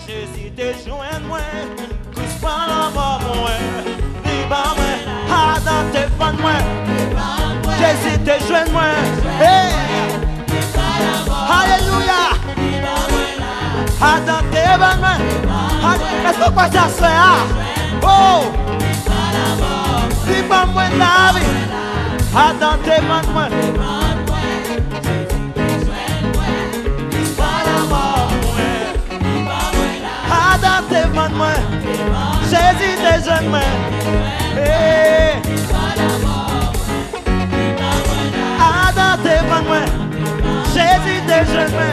Jésus te joint moi, Christ prend la mort moi, libre moi, Adam te prend moi, Jésus te joint moi, hey, Alléluia, Adam te prend moi, est-ce que quoi ça se fait? Oh, libre moi la vie, Adam te prend moi. Adam te vend moi, Jésus te jeune moi. Adam te vend moi, Jésus te jeune moi.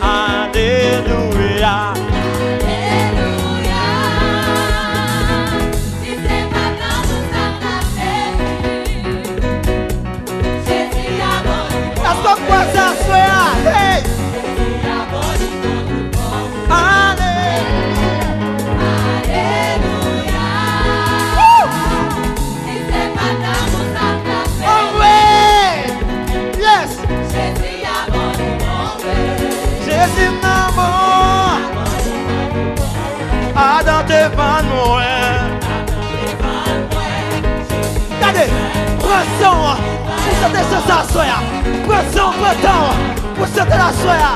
Alléluia. Quoi ça soit? Hey! Alléluia. Oh oui! Yes! Jésus n'a bon. Adam te vend moi. Regardez, prends son. Pour sauter sur sa soya. Prends son, prends ton. Pour sauter la soya.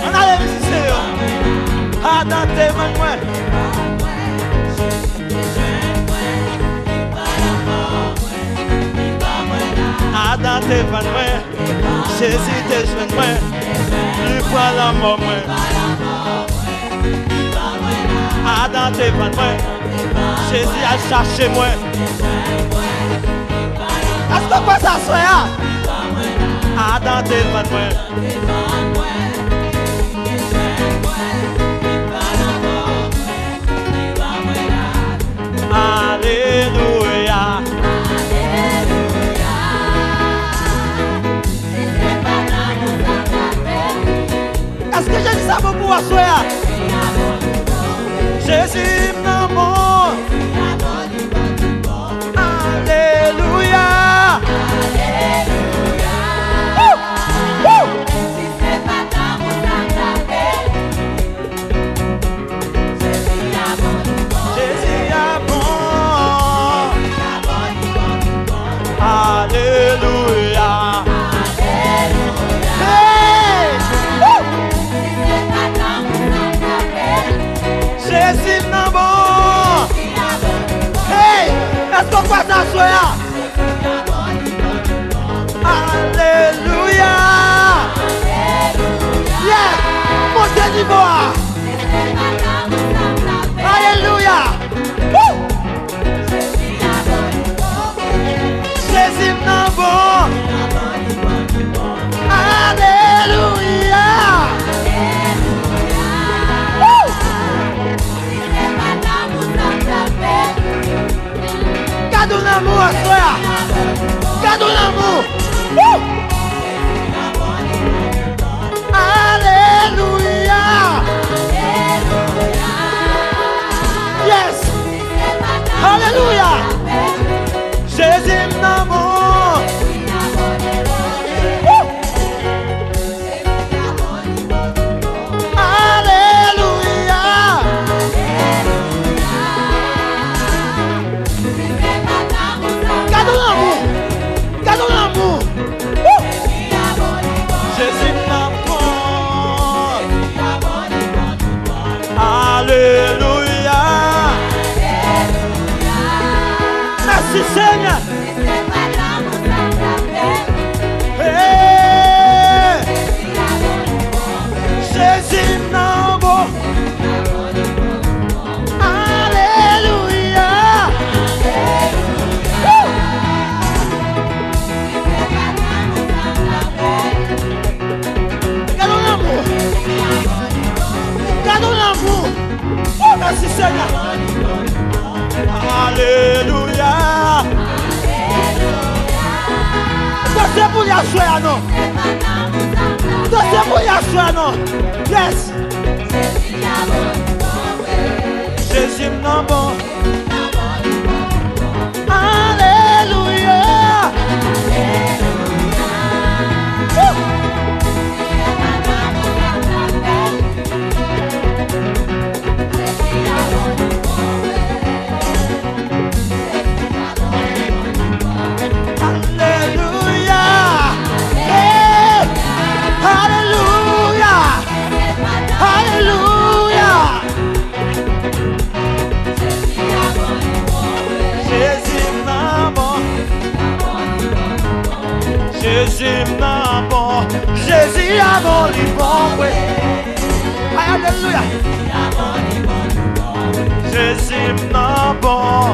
On a les musiciens. Adam te vend moi. Adam te vend moi. Jésus te joint moi. Lui prend la mort moi. Adam te vend moi. Jésus a cherché moi. Est-ce que quoi ça soit? Adam te vend moi. Alléluia. Est-ce que j'ai dit ça pour pouvoir soyer? Jésus n'a bon. Alléluia. Jésus a bon. Alléluia. Jésus n'a bon. Hey, est-ce qu'on passe à soya? Alléluia. Yes, montez niveau. Alléluia. Jésus n'a bon. Alléluia. Garde l'amour, soya. Garde l'amour. Alléluia. Yes. Alléluia. Jésus m'amour. Alléluia. Garde l'amour. Garde l'amour. Jésus m'amour. Alléluia. Merci Seigneur. Hey. Jésus m'amour. Alléluia. Gardons l'amour. Gardons l'amour. Oh, merci Seigneur. Alléluia. C'est pour Yahshua, non? C'est pour Yahshua, non? Yes. Jésus n'a bon. Alléluia. Jésus m'a bon, Jésus a bon livre, ouais. Alléluia. Jésus m'a bon,